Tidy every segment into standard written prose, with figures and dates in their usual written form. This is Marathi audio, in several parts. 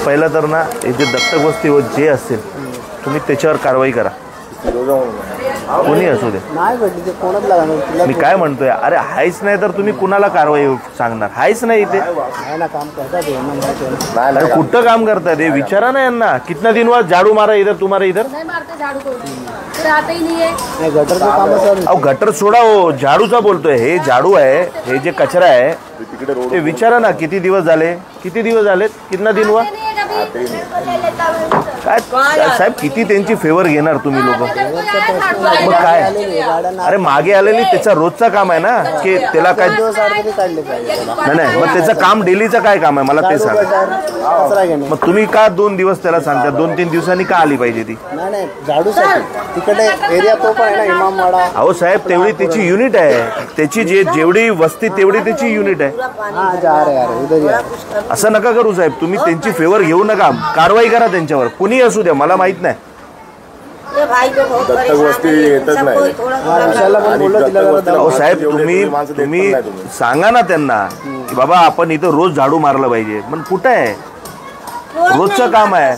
पहिलं तर ना हे जे दत्तक वस्ती व जे असेल तुम्ही त्याच्यावर कारवाई करा, कोणी असू दे. मी काय म्हणतोय, अरे हायच नाही तर तुम्ही कुणाला कारवाई सांगणार? हायच नाही इथे. अरे कुठं काम करताय ते विचारा ना यांना. कितना दिन हुआ झाड़ू मारा इधर तुम्हारे इधर? अहो गटर सोडा हो, झाडूचा बोलतोय. हे झाडू आहे, हे जे कचरा आहे ते विचारा ना. किती दिवस झाले, किती दिवस झालेत, कितना दिन हुआ? काय साहेब किती त्यांची फेवर घेणार तुम्ही लोक? मग काय, अरे मागे आलेली त्याचा रोजचा काम आहे ना की त्याला काय नाही. मग त्याचं काम डेलीचं काय काम आहे मला ते सांगा. मग तुम्ही का 2 दिवस त्याला सांगता? 2-3 दिवसांनी का आली पाहिजे ती? तिकडे एरिया तो पण आहे ना इमामवाडा. अहो साहेब तेवढी त्याची युनिट आहे, त्याची जेवढी वस्ती तेवढी त्याची युनिट आहे. असं नका करू साहेब, तुम्ही त्यांची फेवर घेऊ नका. कारवाई करा त्यांच्यावर, कुणी असू द्या, मला माहित नाही. दत्तक वस्ती येतच नाही. अहो साहेब तुम्ही सांगा ना त्यांना की बाबा आपण इथं रोज झाडू मारलं पाहिजे. पण कुठं आहे? रोजचं काम आहे.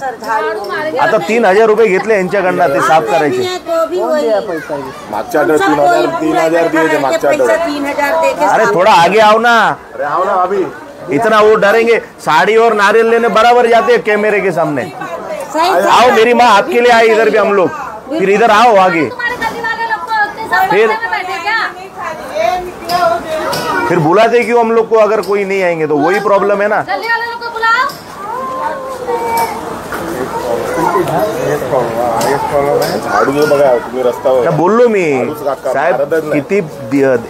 आता 3,000 रुपये घेतले यांच्याकडनं ते साफ करायचे. मागच्या आठवड्यात 3,000 दिले मागच्या आठवड्यात. अरे थोड़ा आगे आओ ना. अरे आओ ना अभी. इतना वो डरेंगे? साड़ी और नारियल लेने बराबर जाते हैं कैमरे के सामने. आओ मेरी माँ आपके लिए आई इधर भी हम लोग. फिर इधर आओ आगे. फिर बुलाते क्यों हम लोग को? अगर कोई नहीं आएंगे तो वही प्रॉब्लम है ना. झाडू बघा तुम्ही रस्त्यावर. बोललो मी साहेब किती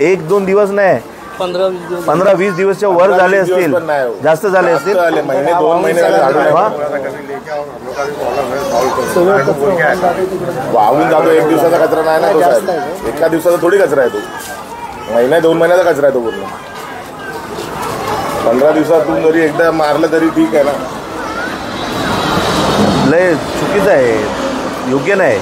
1-2 दिवस नाही, 15-20 दिवसच्या वर झाले असतील, जास्त झाले असतील. महिने 2 महिने वाहून जातो. 1 दिवसाचा कचरा नाही ना तो साहेब. एका दिवसाचा थोडी कचरा आहे तो. 1-2 महिन्याचा कचरा आहे तो पूर्ण. 15 दिवसातून जरी एकदा मारलं तरी ठीक आहे ना. लय चुकीचं आहे, योग्य नाही.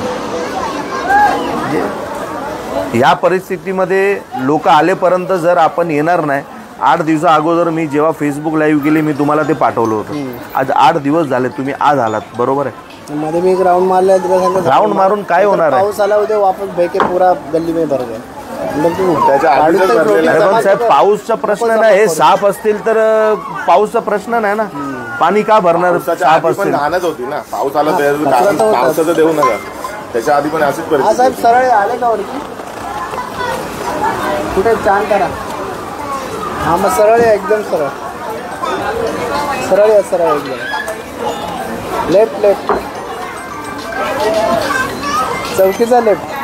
या परिस्थितीमध्ये लोक आलेपर्यंत जर आपण येणार नाही. 8 दिवसा अगोदर मी जेव्हा फेसबुक लाईव्ह केली मी तुम्हाला ते पाठवलं होतं. आज 8 दिवस झाले, तुम्ही आज आलात, बरोबर आहे. मध्ये मी एक राउंड मारला. राउंड मारून काय होणार आहे? पाऊस आला उद्या वापस बेके पूरा गल्ली में भर गया. साहेब पाऊसचा प्रश्न नाही, हे साफ असतील तर पाऊसचा प्रश्न नाही ना. पाणी का भरणार? साफ असतील घाणच होती ना. पाऊस आला तर पावसाचं देऊ नका. त्याच्या आधी पण अशीच परिस्थिती. साहेब सरळ आले का वरती? कुठे छान करा. हा मग सरळ आहे, एकदम सरळ सरळ आहे, सरळ एकदम. लेफ्ट चौकीचा लेफ्ट.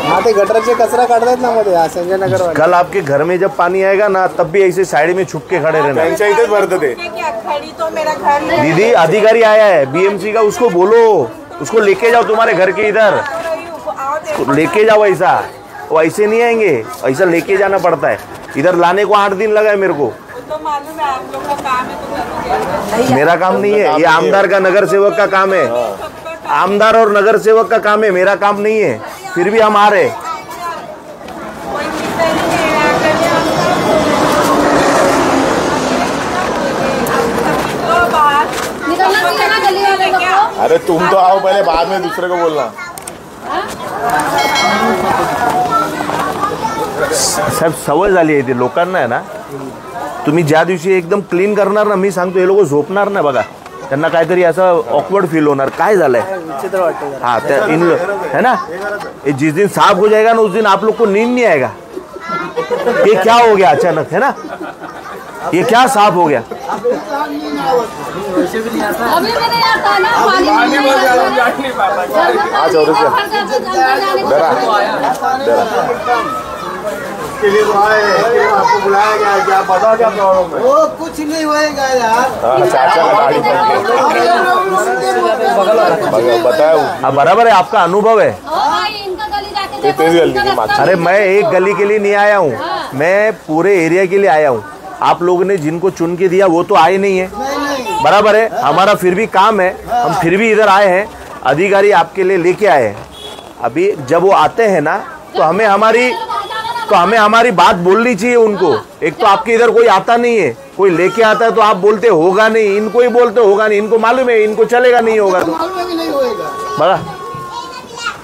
हाँ ते गटर से कचरा काट देते ना मध्ये संजय नगर वाले. कल आपके घर में जब पानी आएगा ना तब भी ऐसे साइड में छुप के खड़े रहना. इधर भरते थे दीदी. अधिकारी आया है BMC का, उसको बोलो, उसको लेके जाओ तुम्हारे घर के इधर. लेके जाओ. ऐसा वो ऐसे नहीं आएंगे, ऐसा लेके जाना पड़ता है. इधर लाने को 8 दिन लगा है मेरे को. मेरा काम नहीं है, ये आमदार का, नगर सेवक का काम है. आमदार और नगर सेवक का काम है, मेरा काम नहीं है. फिर भी हम आ रहे. अरे तुम तो आओ पहले, बाद में दूसरे को बोलना. साहेब सवय झाली आहे ते लोकांना आहे ना. तुम्ही ज्या दिवशी एकदम क्लीन करणार ना, मी सांगतो हे लोक झोपणार ना. बघा त्यांना काहीतरी असं ऑकवर्ड फील होणार. काय झालंय? हाँ है ना. जिस दिन साफ हो जाएगा ना उस दिन आप लोग को नींद नहीं आएगा. ये क्या हो गया अचानक, है ना? ये क्या साफ हो गया? आपको बुलाया गया, क्या पता क्या प्रॉब्लम है? वो कुछ नहीं होएगा यार. बताया बराबर है, आपका अनुभव है. अरे मैं एक गली के लिए नहीं आया हूँ, मैं पूरे एरिया के लिए आया हूँ. आप लोगों ने जिनको चुन के दिया वो तो आए नहीं है, बराबर है. हमारा फिर भी काम है, हम फिर भी इधर आए हैं. अधिकारी आपके लिए लेके आए हैं. अभी जब वो आते हैं ना तो हमें हमारी तो हमें हमारी बात बोलनी चाहिए उनको। एक तो आपके इधर कोई आता नहीं है, कोई लेके आता है तो आप बोलते होगा नहीं, इनको ही बोलते होगा नहीं, इनको मालूम है इनको चलेगा नहीं होगा तो नहीं होएगा। बघा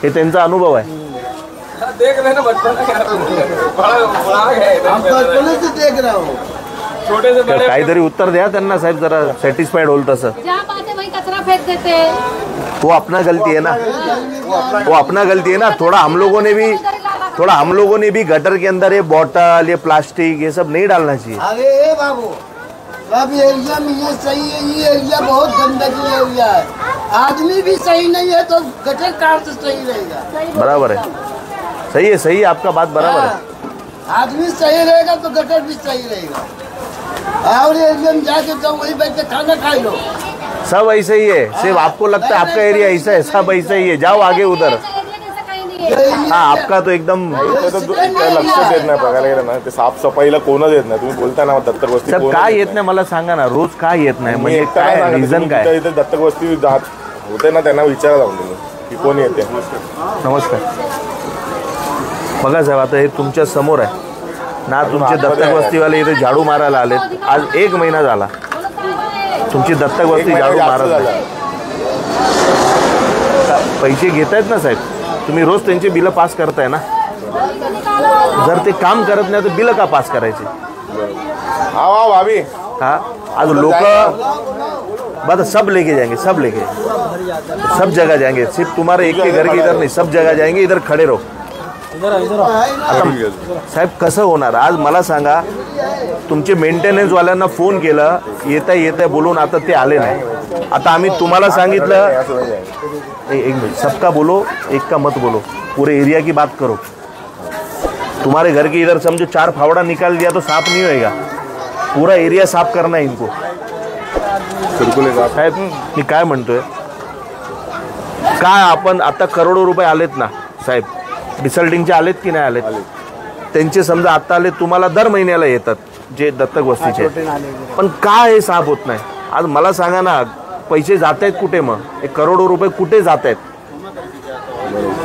हे त्यांचा अनुभव आहे। देख रहे ना बचपन हम बचपन से देख रहा हूँ। छोटे से तर काहीतरी उत्तर द्या त्यांना साहेब, जरा सॅटिस्फाईड होईल तसं। जहाँ पाते वहीं कचरा फेंक देते हैं। वो अपना गलती है ना, वो अपना गलती है ना। थोड़ा हम लोगों ने भी गटर के अंदर ये बॉटल, ये प्लास्टिक, ये सब नहीं डालना चाहिए। अरे बाबू, सब एरिया में ये सही है, ये एरिया बहुत गंदगी एरिया है। आदमी भी सही नहीं है तो गटर कार से सही रहेगा। बराबर है, सही है आपका बात बराबर है। आदमी सही रहेगा तो गटर भी सही रहेगा। और एरिया में जाके तो वही बैठ के खाना खा लो। सब ऐसे ही है, सिर्फ आपको लगता है आपका एरिया ऐसा है, सब ऐसा ही है। जाओ आगे उधर। हाँ, आपका तो एकदम लक्ष देत नाही बघायला गेलं ना, ते साफसफाईला कोणच येत नाही। तुम्ही बोलता ना दत्तक वस्ती सब काय येत नाही मला सांगा ना, रोज काय येत नाही म्हणजे काय रिझन काय? इथे दत्तक वस्ती जात होते ना, त्यांना विचारा जाऊन तुम्ही की कोण येते। नमस्कार। बघा साहेब, आता हे तुमच्या समोर आहे ना, तुमचे दत्तक वस्तीवाले इथे झाडू मारायला आले। आज 1 महिना झाला तुमची दत्तक वस्ती झाडू मारायला। पैसे घेतायत ना साहेब, तुम्ही रोज त्यांचे बिल पास करताय ना। जर ते काम करत नाही तर बिल का पास करायचे? हाँ भाभी, हाँ, आज लोग बस सब लेके जाएंगे, सब सब जगह जाएंगे। सिर्फ तुम्हारे एक के घर के इधर नहीं, सब जगह जाएंगे। इधर खड़े रहो। आता साहेब कसं होणार? आज मला सांगा, तुमचे मेंटेनन्स वाल्यांना फोन केलं, येत आहे बोलून, आता ते आले नाही। आता आम्ही तुम्हाला सांगितलं, एक मिनट, सबका बोलो, एक का मत बोलो, पूरे एरिया की बात करो। तुम्हारे घर के इधर समझो 4 फावड़ा निकाल दिया तो साफ नहीं होएगा, पूरा एरिया साफ करना है इनको। साहेब मी काय म्हणतोय, काय आपण आता करोडो रुपये आलेत ना साहेब, डिसल्टिंगचे आलेत की नाही आलेत? त्यांचे समजा आता आले, तुम्हाला दर महिन्याला येतात जे दत्तक वस्तीचे, पण काय हे साफ होत नाही? आज मला सांगा ना, पैसे जात आहेत कुठे? मग हे करोडो रुपये कुठे जात आहेत?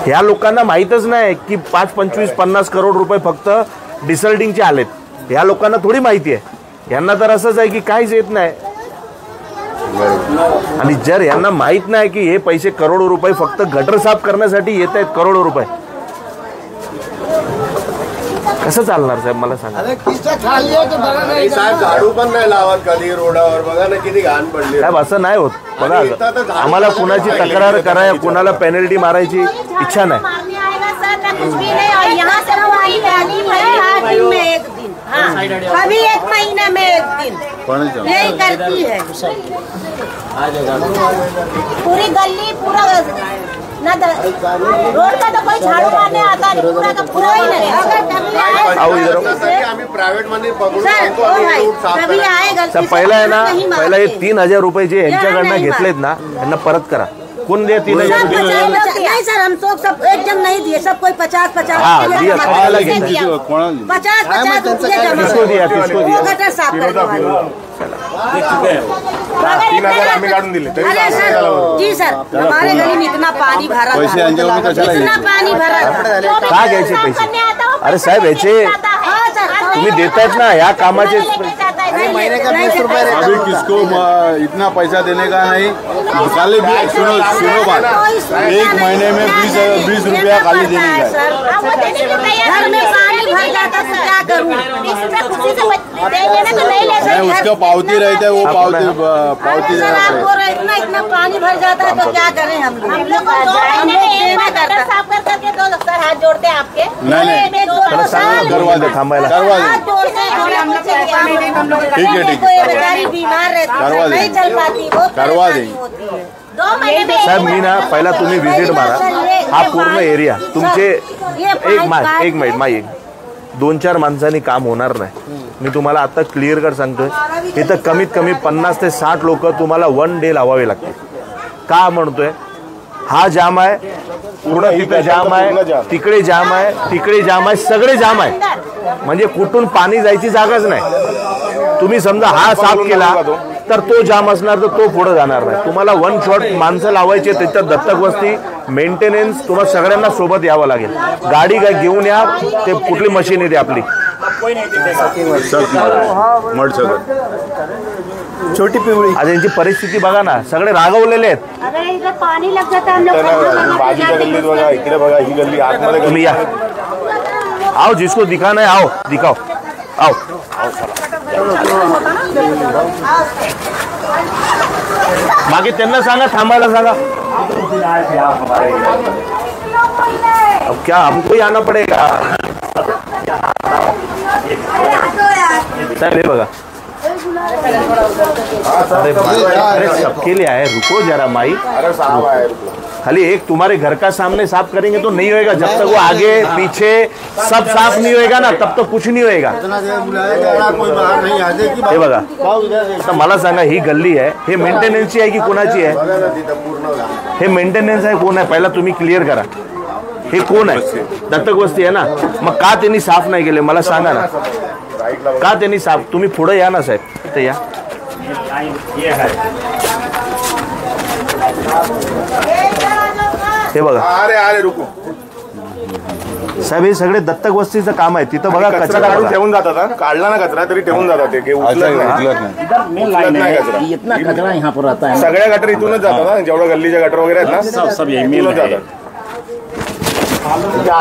ह्या लोकांना माहीतच नाही की 5, 25, 50 करोड रुपये फक्त डिसल्टिंगचे आलेत। ह्या लोकांना थोडी माहिती आहे, यांना तर असंच आहे की काहीच येत नाही। आणि जर यांना माहित नाही की हे पैसे करोडो रुपये फक्त गटर साफ करण्यासाठी येत आहेत, करोडो रुपये, कसं चालणार साहेब मला सांगा? अरे खिस्सा खाली आहे तर बरं नाही का? साहेब झाडू पण नाही लावत कधी रोडावर, बघा ना किती घाण पडली। साहेब असं नाही होत बघा, आम्हाला कुणाची तक्रार कराय, कुणाला पेनल्टी मारायची इच्छा नाही। मारने आएगा सर ना कुछ भी नहीं, और यहाँ से हमारी रानी है 8 दिन में 1 दिन, हाँ कभी 1 महीने में 1 दिन यही करती है। पूरी गली पूरा ना रोड का तो कोई झाड़ू मारने आता नहीं, पूरा का पूरा ही नहीं। आओ इधर आओ। आम्ही प्रायव्हेट मध्ये पकडून सर आणतो ओ आणि भाई रोड साफ कभी करायला। आएगा साहेब पहिला आहे ना, पहिला हे 3000 रुपये जे यांच्याकडनं घेतलेत ना, त्यांना परत करा। कोण दे 3000 रुपये? नहीं सर, हम तो सब एकदम नहीं दिए, सब कोई 50-50 हाँ, दिया, खायला घेतलं। 50-50 रुपये जमा किसको दिया, किसको दिया? वो गटर साफ करने 3000 आम्ही काढून दिले तरी अरे सर जी सर, हमारे गली में इतना पानी भरा था, इतना पानी भरा था। काय घ्यायचे पैसे? अरे साहेब याचे हाँ सर, तुम्ही देतायत ना या कामाचे महीने का 20 रुपए अभी किसको इतना पैसा देने का नहीं। खाली सुनो बात, 1 महीने में 20 रुपया खाली देने का है। घर में पानी भर जाता तो क्या करूँ? नहीं, उसका पावती रहता है, वो पावती सर आप बोल रहे इतना इतना पानी भर जाता है तो क्या करें हम लोग? साफ कर करके दो सर, हाथ जोड़ते हैं आपके। नहीं त्याला सांगा करवा दे, थांबायला। करवा दे। हाथ जोड़ते हैं, ठीक है, ठीक कोई है। बेचारी बीमार रहती करवा है, देंगे। नहीं चल पाती, वो करवा परेशानी देंगे। होती है। 2 महीने में साहेब मी ना पहिला तुम्ही विजिट मारा, हा पूर्ण एरिया तुमचे एक मिनिट माई 2-4 माणसांनी काम होणार नाही। मी तुम्हाला आता क्लिअर कर सांगतोय, इथं कमीत कमी 50 ते 60 लोक तुम्हाला 1 डे लावावे लागते। का म्हणतोय? हा जाम आहे, पूर्ण तिथे जाम आहे, तिकडे जाम आहे, तिकडे जाम आहे, सगळे जाम आहे, म्हणजे कुठून पाणी जायची जागाच नाही। तुम्ही समजा हा साफ केला तर तो जाम असणार, तर तो पुढे जाणार नाही। तुम्हाला 1 शॉट माणसं लावायचे, त्याच्यात दत्तक वस्ती मेंटेनन्स तुम्हाला सगळ्यांना सोबत यावं लागेल. गाडी काय घेऊन या, ते कुठली मशीन येते आपली छोटी पिवळी. आज यांची परिस्थिती बघा ना, सगळे रागवलेले आहेत. अरे इधर पानी लग जाता है हम लोग. बाजूच्या गल्लीत बघा, इकडे बघा, ही गल्ली आतमध्ये गल्ली. तुम्ही या, आओ जिसको दिखाना है आओ दिखाओ, आओ. मागे त्यांना सांगा थांबायला सांगा. अब क्या हमको ही आना पड़ेगा. साहेब हे बघा, अरे सबके लिए आए, रुको जरा माई. अरे साहब आहे रुको. खाली एक तुम्हारे घर का सामने साफ करेंगे तो नहीं होएगा. जब तक वो आगे पीछे सब साफ नहीं होएगा ना, तब तक कुछ नहीं होएगा. हे बघा, आता मला सांगा, ही गल्ली आहे, हे मेंटेनन्सची आहे की कोणाची आहे? बघा ना तिथं पूर्ण हे मेंटेनन्स आहे कोण आहे पहिला तुम्ही क्लिअर करा. हे कोण आहे? दत्तक वस्ती आहे ना. मग का त्यांनी साफ नाही केले मला सांगा ना, राईटला का त्यांनी साफ? तुम्ही पुढे या ना साहेब, इथे या. हे बघा अरे अरे रुको. साहेब, हे सगळे दत्तक वस्तीचं काम आहे. तिथं बघा कचरा कचरा काढून बघा. ठेवून जातात हा. काढला ना कचरा तरी ठेवून जातात ते, उचलत नाही. उचलत नाही कचरा. इतना कचरा यहाँ पर रहता है. सगळ्या गटर इथूनच जातात ना, जेवढ्या गल्लीच्या गटर वगैरे आहेत ना, सब यही मिल इथूनच है. जातात.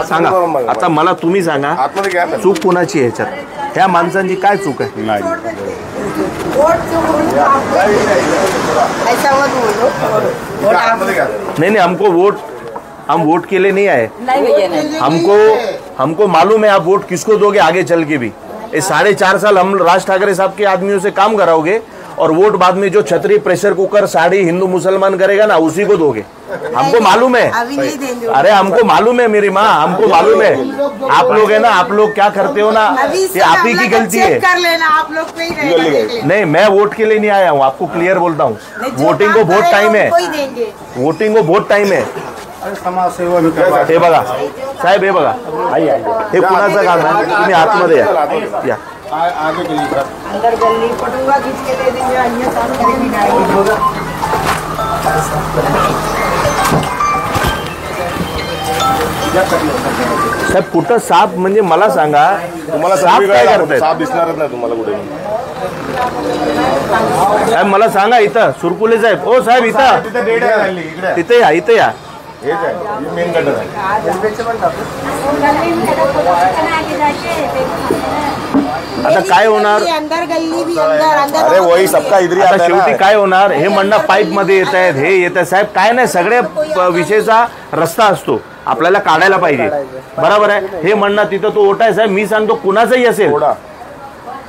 सांगा आता मला, तुम्ही सांगा आतमध्ये घ्या ना. चूक कोणाची आहे ह्याच्यात? ह्या माणसांची काय चूक आहे? आतमध्ये घ्या. नहीं हमको वोट, हम वोट के लिए नहीं आए. हमको मालूम है आप वोट किसको दोगे आगे चल के भी. ये 4.5 साल हम राज ठाकरे साहब के आदमियों से काम कराओगे और वोट बाद में जो छतरी, प्रेशर कुकर, साड़ी हिंदू मुसलमान करेगा ना, उसी को दोगे. हमको मालूम है. अरे हमको मालूम है मेरी माँ, हमको मालूम है. आप लोग है ना, आप लोग क्या करते हो ना, ये आप ही की गलती है. कर लेना आप लोग पे ही रहेगा. नहीं, मैं वोट के लिए नहीं आया हूँ, आपको क्लियर बोलता हूँ. वोटिंग को बहुत टाइम है, वोटिंग को बहुत टाइम है. समाज सेवा भी करवा. हे बघा साहेब, हे बघा, हे कुणाचं काम आहे? तुम्ही आतमध्ये या. आगे के लिए सर. अंदर गली पटूंगा खींच के दे देंगे. अन्य काम करेंगे नहीं. साहेब कुठं साप म्हणजे मला सांगा, तुम्हाला साप काय करतायत? साप दिसणारच नाही तुम्हाला कुठे. साहेब मला सांगा, इथं सुरकुले साहेब, ओ साहेब इथं, तिथे डेट आहे राहिली, इकडे तिथे या, इथे या. हेच आहे मेन गटर आहे. आता काय होणार? अंदर गली भी अंदर अरे वही सबका इधर ही आता आता है शेवटी ना. काय होणार? हे म्हणणं पाईप मध्ये येत आहेत, हे येत आहे. साहेब काय नाही, सगळे विषयचा रस्ता असतो, आपल्याला काढायला पाहिजे. बरोबर आहे. हे म्हणणं तिथं तो ओटा आहे. साहेब मी सांगतो, कुणाचाही असेल,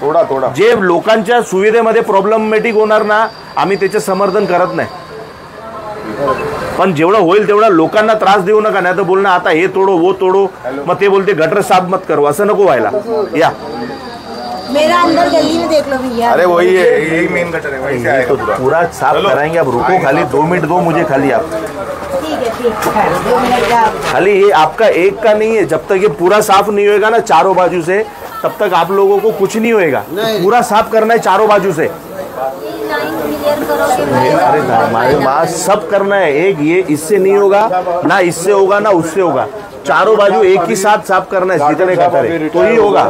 थोडा जे लोकांच्या सुविधेमध्ये प्रॉब्लेमॅटिक होणार ना, आम्ही त्याचे समर्थन करत नाही. पण जेवढं होईल तेवढं लोकांना त्रास देऊ नका. नाही तर बोलणं आता हे तोडो वो तोडो, मग ते बोलते गटर साफ मत करो, असं नको व्हायला. या मेरा अंदर गली में देख लो भैया. अरे वही है, यही मेन गटर है, वहीं से आएगा पूरा. पूरा साफ कराएंगे. आप रुको, खाली 2 मिनट दो मुझे. खाली आप ठीक है 2 मिनट का. खाली ये आपका एक का नहीं है. जब तक ये पूरा साफ नहीं होएगा ना चारों बाजू से, तब तक आप लोगों को कुछ नहीं होएगा. पूरा साफ करना है चारों बाजू से. अरे हमारे पास सब करना है. एक ये इससे नहीं होगा ना, इससे होगा ना उससे होगा. चारों बाजू एक ही साथ साफ करना है. जितने गटर है तो ही होगा.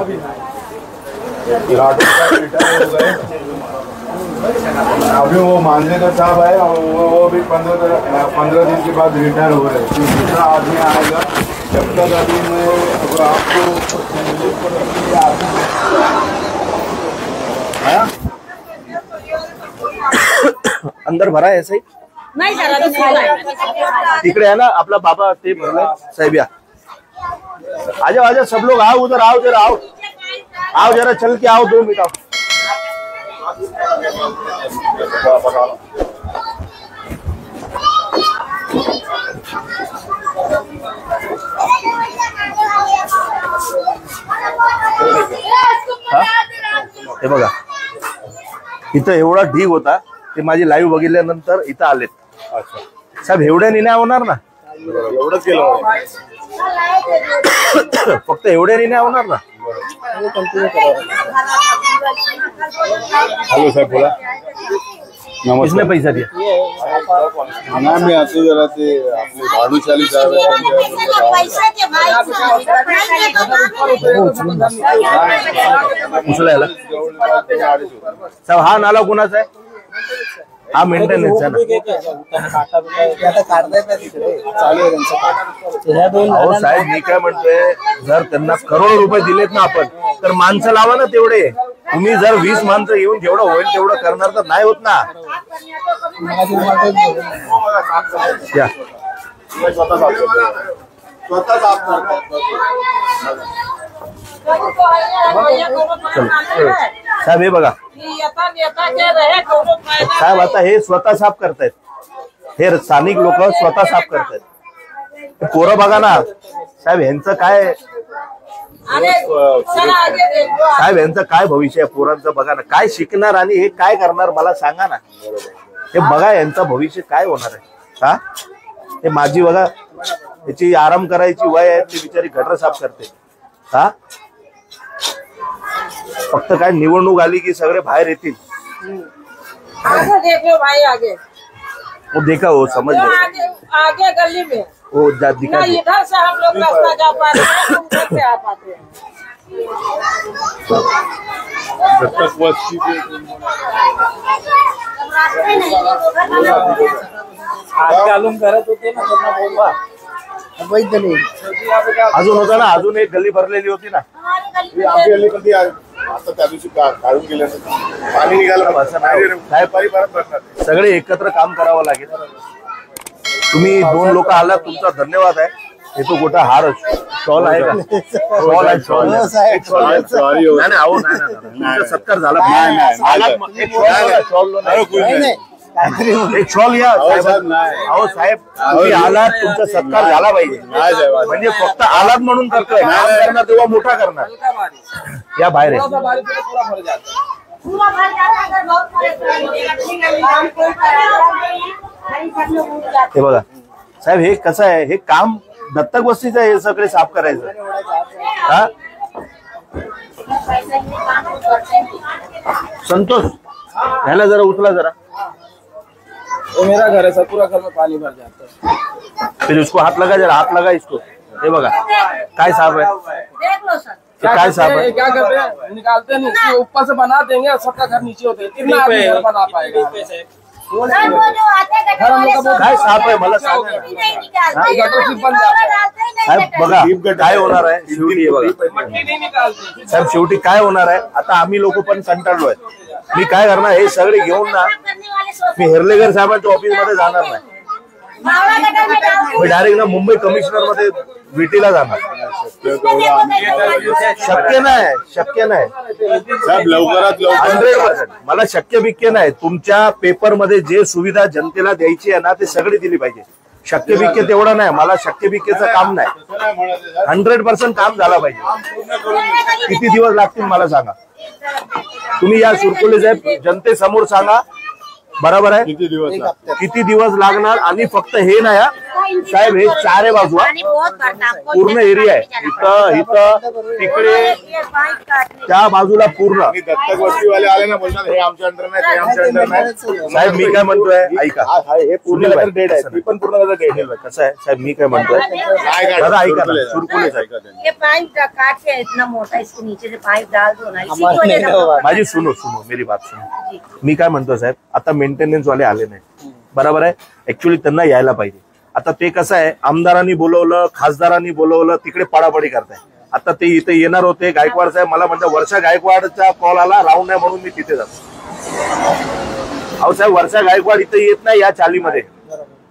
अभी वो मानदेकर साहब है, वो भी 15 दिन के बाद रिटायर हो रहे हैं. दूसरा आदमी आएगा. जब तक अभी मैं आपको अंदर भरा है ऐसे ही. नहीं सर अभी खाली है. तिकडे है ना आपला बाबा ते भरलं. साहेब या, आ जाओ आ जाओ सब लोग, आओ उधर, आओ जरा, आओ आओ जरा, चल के आओ. 2 मिनट आओ. हे बघा, इथं एवढा ढीग होता, ते माझी लाईव्ह बघितल्यानंतर इथं आलेत. साहेब एवढ्याने नाही होणार ना, एवढंच केलं. फक्त एवढ्याने नाही होणार ना. हेलो साहब बोला. किसने पैसा दिया? मी आता जरा ते आपले भाडूशाली साहेब पैसा दे भाई उचलायला साहेब हा नाला कोणाचा आहे? हा मेंटेनन्स आहे ना. अहो साहेब मी काय म्हणतोय, जर त्यांना करोड रुपये दिलेत ना आपण, तर माणसं लावा ना तेवढे. तुम्ही जर 20 माणसं येऊन जेवढं होईल तेवढं करणार तर नाही होत ना. या साहेब हे बघा साहेब, आता हे स्वतः साफ करतायत, हे स्थानिक लोक स्वतः साफ करतायत. पोरं बघा ना साहेब, यांचं काय साहेब, यांचं काय भविष्य आहे पोरांचं बघा ना. काय शिकणार आणि हे काय करणार मला सांगा ना. हे बघा यांचं भविष्य काय होणार आहे. हा हे माझी बघा, याची आराम करायची वय आहे, ती बिचारी गटर साफ करते. हा फक्त काय निवडणूक आली की सगळे बाहेर येतील. आगे देखो भाई, आगे वो देखा, वो समझ गए. आगे गली में वो दिखा दे. इधर से हम लोग रास्ता जा पाते हैं, तुम घर से आ पाते हैं. दत्तक वस्ती घालून करत होते ना त्यांना बोलवा. अजून होता ना, अजून एक गल्ली भरलेली होती ना. आमची गल्ली कधी आता त्या दिवशी काढून गेल्यानंतर पाणी निघालं असं नाही. साहेब परत भरणार. सगळे एकत्र काम करावं लागेल. तुम्ही 2 लोक आला, तुमचा धन्यवाद आहे. हे तो गोटा हार शॉल आहे का? शॉल आहे, शॉल आहे. एक शॉल आहे. नाही नाही, अहो नाही नाही, तुमचा सत्कार झाला. एक शॉल या साहेब. अहो साहेब, तुम्ही आलात, तुमचा सत्कार झाला पाहिजे. म्हणजे फक्त आलात म्हणून करतोय, काम करणार तेव्हा मोठा करणार. या बाहेर आहे. पूरा भर जाता है, बहुत सारे. हे बघा साहेब, हे कसं आहे, हे काम दत्तक वस्तीचं आहे, हे सगळे साफ करायचं. हा संतोष, ह्याला जरा उचला जरा. वो मेरा घर है सर, पूरा घर में पानी भर जाता है. फिर उसको हाथ लगा, जरा हाथ लगा इसको. हे बघा काय साफ आहे, देख लो सर. काय साफ आहे. क्या करते हैं, निकालते नहीं, इसको ऊपर से बना देंगे और सबका घर नीचे होते हैं. कितना आदमी घर बना पाएगा. सर वो जो आते हैं गटर वाले सब काय साफ आहे मला सांगा ना. नहीं निकालते, गटर की बन जाता है. साहेब बघा काय होणार आहे शेवटी. हे बघा मट्टी नहीं निकालते. साहेब, शेवटी काय होणार आहे, आता आम्ही लोक पण कंटाळलोय. मी काय करणार, हे सगळे घेऊन ना करने वाले सोचते मी हेर्लेकर साहेबांच्या ऑफिस मध्ये जाणार नाही. मावळा गटर में डालते मी डायरेक्ट ना मुंबई कमिशनर मध्ये विटीला जाणार. शक्य नाही, शक्य नाही. साहेब लवकरात लवकर 100% मला शक्य बिक्य नाही. तुमच्या पेपर मध्ये जे सुविधा जनतेला द्यायची आहे ना, ते सगळी दिली पाहिजे. शक्य बिक्य तेवढं नाही, मला शक्य बिक्यचं काम नाही. 100% काम झालं पाहिजे. किती दिवस लागतील मला सांगा. तुम्ही या सुरकुले साहेब जनतेसमोर सांगा, बरोबर आहे. किती दिवस लागणार. आणि फक्त हे नाही हा साहेब, हे चारे बाजू पूर्ण एरिया आहे. इथं इथं तिकडे त्या बाजूला पूर्ण. दत्तक वस्तीवाले आले ना, बोलतात हे आमच्या अंडर नाही, ते आमच्या अंडर नाही. साहेब मी काय म्हणतोय ऐका, हे पूर्ण डेड आहे, ती पण पूर्ण डेड आहे. कसं आहे साहेब, मी काय म्हणतोय दादा ऐका ना, सुरकुले साहेब ये पाइप का काट के इतना मोटा इसके नीचे से पाइप डाल दो ना, इसी की वजह से. माझी सुनो मेरी बात सुनो. मी काय म्हणतो साहेब, आता मेंटेनन्स वाले आले नाही, बरोबर आहे. ऍक्च्युअली त्यांना यायला पाहिजे. आता ते कसं आहे, आमदारांनी बोलवलं, खासदारांनी बोलवलं, तिकडे पडापडी करताय. आता ते इथे येणार होते गायकवाड साहेब, मला म्हणतात वर्षा गायकवाडचा कॉल आला, राहून नाही म्हणून मी तिथे जातो. अहो साहेब, वर्षा गायकवाड इथे येत नाही या चालीमध्ये.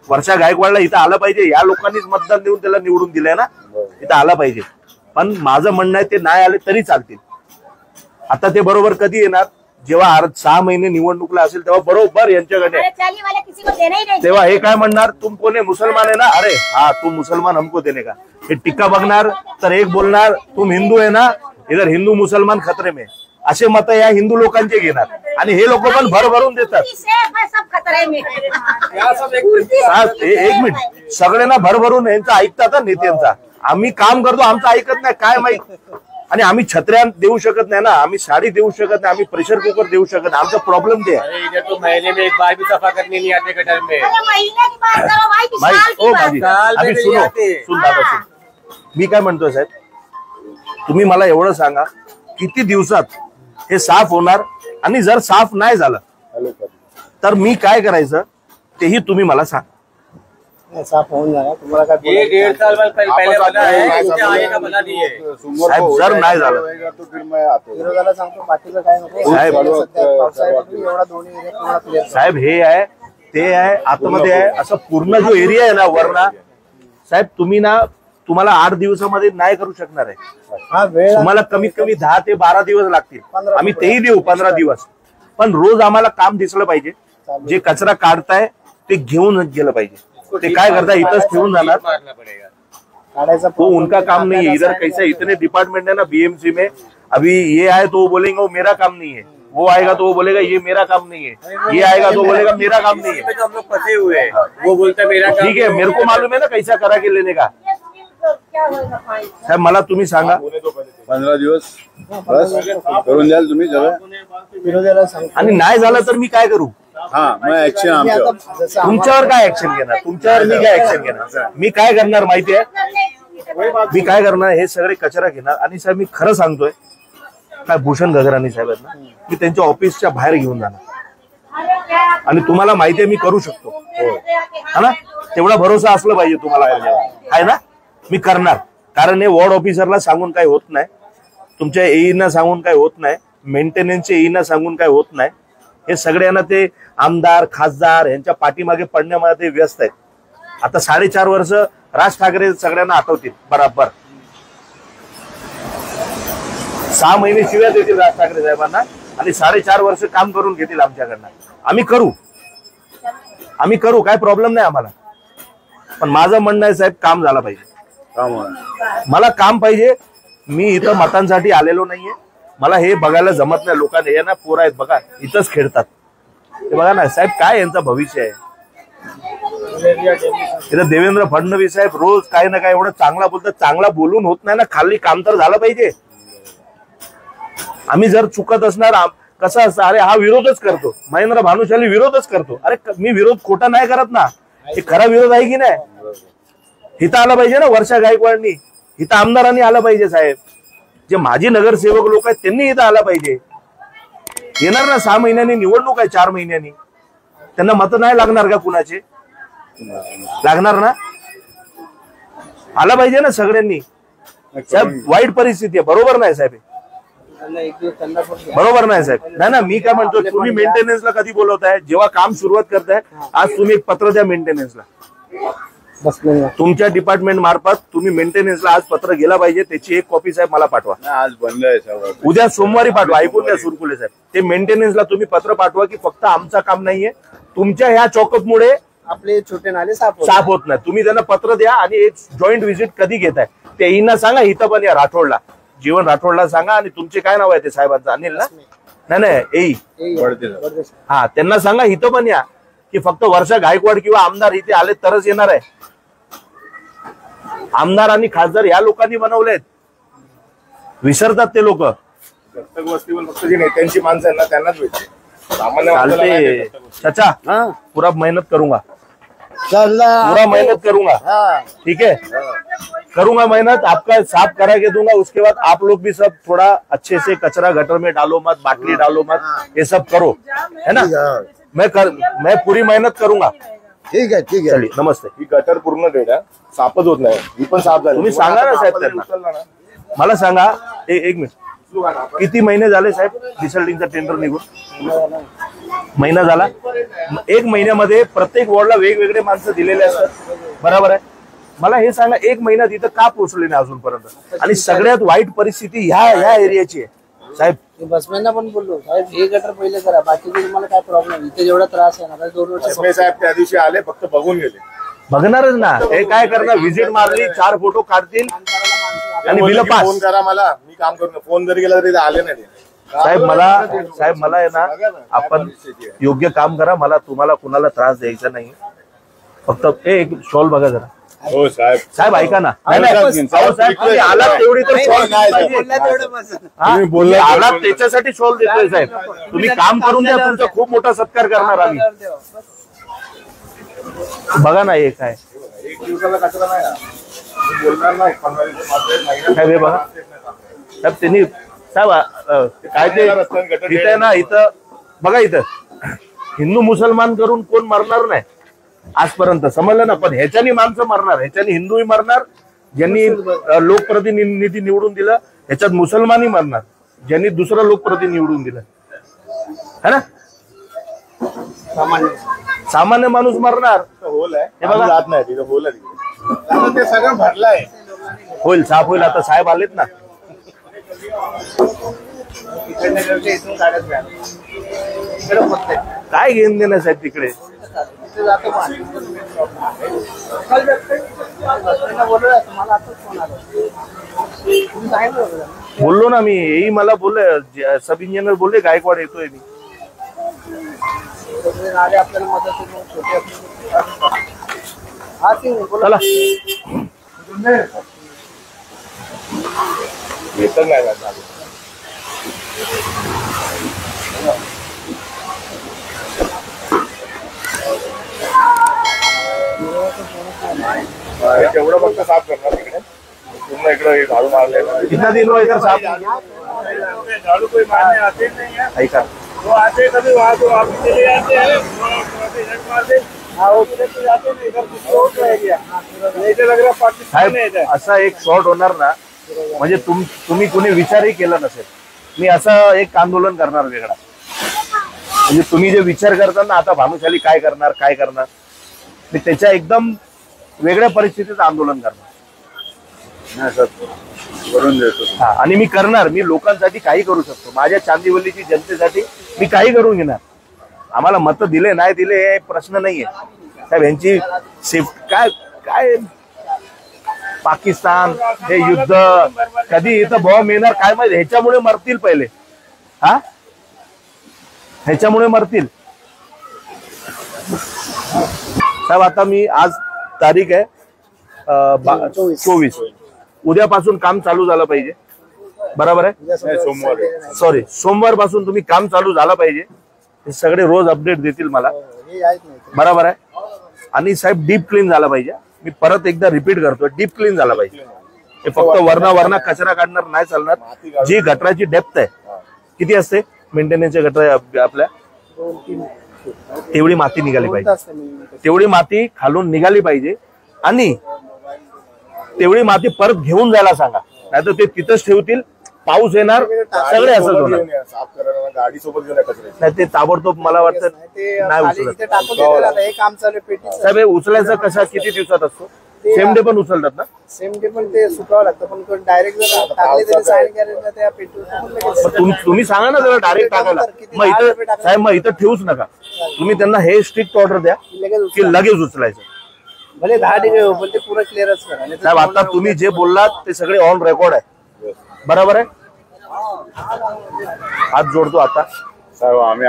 वर्षा गायकवाडला इथं आलं पाहिजे. या लोकांनीच मतदान देऊन त्याला निवडून दिलंय ना, इथं आलं पाहिजे. पण माझं म्हणणं आहे, ते नाही आले तरी चालतील. आता ते बरोबर कधी येणार, जेव्हा 6 महिने निवडणुकीला असेल तेव्हा बरोबर यांच्याकडे. तेव्हा हे काय म्हणणार, तुम कोण मुसलमान आहे ना, अरे हा तू मुसलमान हमको देने का. हे टिक्का बघणार तर एक बोलणार तुम हिंदू आहे ना, इधर हिंदू मुसलमान खतरे में. असे मत या हिंदू लोकांचे घेणार. आणि हे लोक पण भरभरून देतात. एक मिनिट, सगळ्यांना भरभरून यांचा ऐकतात नेत्यांचा. आम्ही काम करतो, आमचं ऐकत नाही. काय माहित आणि आम्ही छत्र्या देऊ शकत नाही ना, आम्ही साडी देऊ शकत नाही, आम्ही प्रेशर कुकर देऊ शकत नाही. आमचा प्रॉब्लेम ते आहे. अरे इधर तो महीने में एक बार भी सफा करने नहीं आते गटर में. महीने की बात करो भाई, भाई साल की ओ बात भाभी करो. आम्ही सुन दादा सुन. मी काय म्हणतोय साहेब, तुम्ही मला एवढं सांगा किती दिवसात हे साफ होणार, आणि जर साफ नाही झालं तर मी काय करायचं तेही तुम्ही मला सांगा. साफ होऊन जाणार तुम्हाला काय ये 1.5 साल पहले बना है, इससे आगे का बना नहीं है. साहेब जर नाही झालं तो फिर मैं आता विरोधाला सांगतो, बाकीचं काय नको. साहेब, सध्या पावसाळ्यात एवढा दोन्ही एरिया पूर्ण क्लिअर. साहेब हे आहे ते आहे आतमध्ये आहे, असं पूर्ण जो एरिया आहे ना वरना, साहेब तुम्ही ना तुम्हाला 8 दिवसामध्ये नाही करू शकणार आहे. हा वेळ तुम्हाला कमीत कमी 10 ते 12 दिवस लागतील. आम्ही तेही देऊ 15 दिवस, पण रोज आम्हाला काम दिसलं पाहिजे. जे कचरा काढताय ते घेऊन गेलं पाहिजे. ते काय करता इथंच ठेवून जाणार, मारना पड़ेगा. काढायचा वो उनका काम नहीं है. इधर कैसे इतने डिपार्टमेंट है ना बीएमसी में, अभी ये आए तो वो बोलेंगे वो मेरा काम नहीं है, वो आएगा तो वो बोलेगा ये मेरा काम नहीं है, ये आएगा तो बोलेगा मेरा काम नहीं है. तो हम लोग फंसे हुए हैं. वो बोलता मेरा काम ठीक है, मेरे को मालूम है ना कैसा करा के लेने का. क्या होगा फाइन? साहेब मला तुम्ही सांगा, 15 दिवस बस करून द्याल तुम्ही सगळं. विरोधाला सांगतो. आणि नाही झालं तर मी काय करू. हा मग ऍक्शन आमच्यावर. जसं तुमच्यावर काय ऍक्शन घेणार, तुमच्यावर मी काय ऍक्शन घेणार. मी काय करणार माहितीये, मी काय करणार, हे सगळे कचरा घेणार. आणि साहेब मी खरं सांगतोय, काय भूषण गगराणी साहेब आहेत ना, मी त्यांच्या ऑफिसच्या बाहेर घेऊन जाणार. आणि तुम्हाला माहितीये मी करू शकतो, हा ना, तेवढा भरोसा असला पाहिजे तुम्हाला, आहे ना. मी करणार, कारण हे वॉर्ड ऑफिसरला सांगून काही होत नाही, तुमच्या एईना सांगून काही होत नाही, मेंटेनन्सच्या एईना सांगून काही होत नाही. हे सगळ्यांना ते आमदार खासदार यांच्या पाठीमागे पडण्यामध्ये व्यस्त आहेत. आता 4.5 वर्ष राज ठाकरे सगळ्यांना आठवतील बराबर. 6 महिने शिव्या देतील राज ठाकरे साहेबांना आणि 4.5 वर्ष काम करून घेतील आमच्याकडनं. आम्ही करू काय प्रॉब्लेम नाही आम्हाला. पण माझं म्हणणं आहे साहेब, काम झालं पाहिजे. मला काम पाहिजे. मी इथं मतांसाठी आलेलो नाहीये. मला हे बघायला जमत नाही. लोकांना हे ना पोरं आहेत बघा इथंच खेळतात, हे बघा ना साहेब काय यांचं भविष्य आहे. इथं देवेंद्र फडणवीस साहेब रोज काही ना काही एवढं चांगला बोलतात. चांगला बोलून होत नाही ना, खाली काम तर झालं पाहिजे. आम्ही जर चुकत असणार कसं असतं, अरे हा विरोधच करतो, महेंद्र भानुशाली विरोधच करतो. अरे मी विरोध खोटा नाही करत ना, हे खरा विरोध आहे की नाही. इथं आलं पाहिजे ना वर्षा गायकवाडनी, इथं आमदारांनी आलं पाहिजे साहेब. जे माजी नगरसेवक लोक आहेत त्यांनी इथं आला पाहिजे. येणार ना 6 महिन्यांनी निवडणूक आहे, 4 महिन्यांनी त्यांना मत नाही लागणार का कुणाचे, लागणार ना. आला पाहिजे ना सगळ्यांनी. साहेब वाईट परिस्थिती आहे, बरोबर नाही साहेब, बरोबर नाही साहेब. नाही ना, मी काय म्हणतो, तुम्ही मेंटेनन्सला कधी बोलवताय, जेव्हा काम सुरुवात करताय. आज तुम्ही एक पत्र द्या मेंटेनन्सला, तुमच्या डिपार्टमेंट मार्फत तुम्ही मेंटेनन्सला आज पत्र गेला पाहिजे. त्याची एक कॉपी साहेब मला पाठवा. आज बंद आहे सगळं. उद्या सोमवारी पाठवा. ऐकून घ्या सुरकुले साहेब, ते मेंटेनन्सला तुम्ही पत्र पाठवा की फक्त आमचं काम नाहीये, तुमच्या ह्या चॉकअपमुळे आपले छोटे नाले साफ होत नाही. तुम्ही त्यांना पत्र द्या आणि एक जॉईंट व्हिजिट कधी घेताय ते येईना सांगा. इथं पण या राठोडला, जीवन राठोडला सांगा. आणि तुमचे काय नाव आहे ते साहेबांचं, अनिल ना, नाही हा, त्यांना सांगा इथं पण या की फक्त वर्षा गायकवाड किंवा आमदार इथे आले तरच येणार आहे. आमदार आणि खासदार या लोकांनी बनवलेत, विसरतात ते लोक. प्रत्येक वस्तीवर फक्त जी नेत्यांची माणसं आहेत ना त्यांनाच भेटते. सामान्य माणसाला नाही चालते भेटत. चाचा, पूरा मेहनत करूंगा, चला पूरा मेहनत करूंगा. ठीक है, करूंगा मेहनत, आपका साफ करा के दूंगा. उसके बाद आप लोग भी सब थोड़ा अच्छे से कचरा गटर में डालो मत, बाटली डालो मत, ये सब करो, है ना. मैं पूरी मेहनत करूंगा. ठीक आहे, ठीक आहे. चलिए नमस्ते. ही गटर पूर्ण डेट आहे, साफच होत नाही. ही पण साफ झाली. तुम्ही सांगा ना साहेब त्यांना. उचलला ना. मला सांगा, एक मिनिट, किती महिने झाले साहेब डिसल्टिंगचा टेंडर निघून? महिना झाला. 1 महिन्यामध्ये प्रत्येक वॉर्डला वेगवेगळे माणसं दिलेले असतात, बरोबर आहे. मला हे सांगा, 1 महिन्यात इथं का पोहोचले नाही अजूनपर्यंत. आणि सगळ्यात वाईट परिस्थिती ह्या एरियाची आहे साहेब. बसमॅनना पण बोललो साहेब, हे गटर पहिले करा, बाकीचे तुम्हाला काय प्रॉब्लेम. इथे जेवढा त्रास आहे ना, 2 वर्ष साहेब त्या दिवशी आले, फक्त बघून गेले. बघणारच ना, हे काय करणार, व्हिजिट मारली, 4 फोटो काढतील आणि बिल पास. फोन करा मला, मी काम करून. फोन जरी गेला तरी आले नाही साहेब. मला आहे ना, आपण योग्य काम करा. मला तुम्हाला कुणाला त्रास द्यायचा नाही. फक्त एक शॉल बघा जरा. हो साहेब साहेब ऐका ना. नाही, नाही. अहो, साहेब तुम्ही आलात तेवढी तर शॉल तुम्ही बोलला आलात त्याच्यासाठी शॉल देतोय साहेब. तुम्ही काम करून द्या, तुमचा खूप मोठा सत्कार करणार आम्ही. बघा ना हे काय एक दिवसाला कचरा नाही ना. बोलणार नाही 15 दिवस काय हे बघा साहेब. त्यांनी साहेब काय ते तिथे ना इथं बघा, इथं हिंदू मुसलमान करून कोण मरणार नाही आजपर्यंत, समजलं ना. पण ह्याच्यानी माणसं मरणार, ह्याच्यानी हिंदूही मरणार, ज्यांनी लोकप्रतिनिधी निवडून दिलं ह्याच्यात मुसलमानही मरणार, ज्यांनी दुसरा लोकप्रतिनिधी निवडून दिलं है ना. सामान्य माणूस मरणार. होल आहे हे बघा. जात नाही तिथं होल आहे तिकडे. ते सगळं भरलंय. होईल, साफ होईल. आता साहेब आलेत ना. काय घेऊन देणार साहेब तिकडे. बोललो ना मी, हेही मला बोलले, सब इंजिनियर बोलले गायकवाड येतोय मी. चला येतच नाही ना. तेवढं फक्त साफ करणार तिकडे, पूर्ण इकडे झाडू मारले. कितना दिन हुआ इधर साहब. झाड़ू कोई मारने आते नहीं है, ऐका वो आते कभी वहाँ तो आप चले जाते हैं, मारते जाते नहीं, इधर कुछ रह गया नहीं तो लग रहा पाकिस्तान है इधर. असा एक शॉट होणार ना, म्हणजे तुम्ही कुणी विचारही केला नसेल. मी असं एक आंदोलन करणार वेगळा, म्हणजे तुम्ही जे विचार करता ना आता भानुशाली काय करणार, मी त्याच्या एकदम वेगळ्या परिस्थितीत आंदोलन करणार. करून देतो. हा, आणि मी करणार. मी लोकांसाठी काही करू शकतो, माझ्या चांदिवलीची जनतेसाठी मी काही करून घेणार. आम्हाला मत दिले नाही दिले हे प्रश्न नाहीये साहेब. यांची सेफ्टी काय काय पाकिस्तान हे युद्ध कधी इथं बॉम्ब येणार काय माहिती. ह्याच्यामुळे मरतील पहिले. हा, ह्याच्यामुळे मरतील साहेब. आता मी आज तारीख आहे 24. उद्यापासून काम चालू झालं पाहिजे, बरोबर आहे. सोमवार पासून तुम्ही काम चालू झालं पाहिजे. हे सगळे रोज अपडेट देतील मला, बरोबर आहे. आणि साहेब डीप क्लीन झाला पाहिजे. मी परत एकदा रिपीट करतो, डीप क्लीन झाला पाहिजे. हे फक्त वरना कचरा काढणार नाही चालणार. जी गटराची डेप्थ आहे किती असते मेंटेनन्सच्या गटर आपल्या, तेवढी माती निघाली पाहिजे. तेवढी माती खालून निघाली पाहिजे आणि तेवढी माती परत घेऊन जायला सांगा, नाहीतर ते तिथंच ठेवतील. पाऊस येणार सगळे असंच होणार. साफ करायला गाडी सोबत घेऊन कचरा नाही ते ताबडतोब मला वाटतं नाही उचलत साहेब. हे उचलायचं कशा किती दिवसात असतो. सेम डे पण उचलतात ना. सेम डे पण ते सुकावं लागतं, पण डायरेक्ट जर टाकले तरी साईन करायला त्या पेट्रोल. तुम्ही सांगा ना जरा डायरेक्ट टाकायला. मग इथं साहेब मग इथं ठेवूच नका. तुम्ही त्यांना हे स्ट्रिक्ट ऑर्डर द्या की लगेच उचलायचं. भले 10 डिग्री हो पण ते पुरं क्लिअरच करा. साहेब आता तुम्ही जे बोललात ते सगळे ऑन रेकॉर्ड आहे, बरोबर आहे. हात जोडतो आता साहेब. आम्ही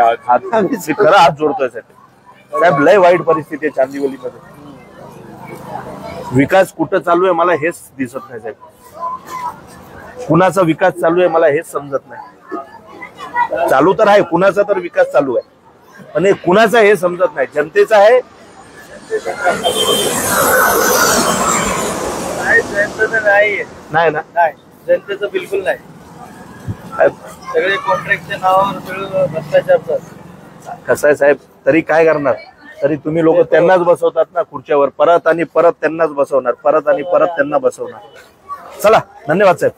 खरं हात जोडतोय साहेब. लय वाईट परिस्थिती आहे चांदिवलीमध्ये. विकास कुठं चालू आहे मला हेच दिसत नाही साहेब. कुणाचा विकास चालू आहे मला हेच समजत नाही. चालू तर आहे कुणाचा तर विकास चालू आहे, पण कुणाचा हे समजत नाही. जनतेचा आहे नाही ना. जनतेचं बिलकुल नाही. सगळे कॉन्ट्रॅक्टच्या नावावर सगळं भ्रष्टाचार. कसं आहे साहेब, तरी काय करणार. तरी तुम्ही लोक त्यांनाच बसवतात ना खुर्च्यावर, परत आणि परत त्यांनाच बसवणार, परत आणि परत त्यांना बसवणार. चला धन्यवाद साहेब.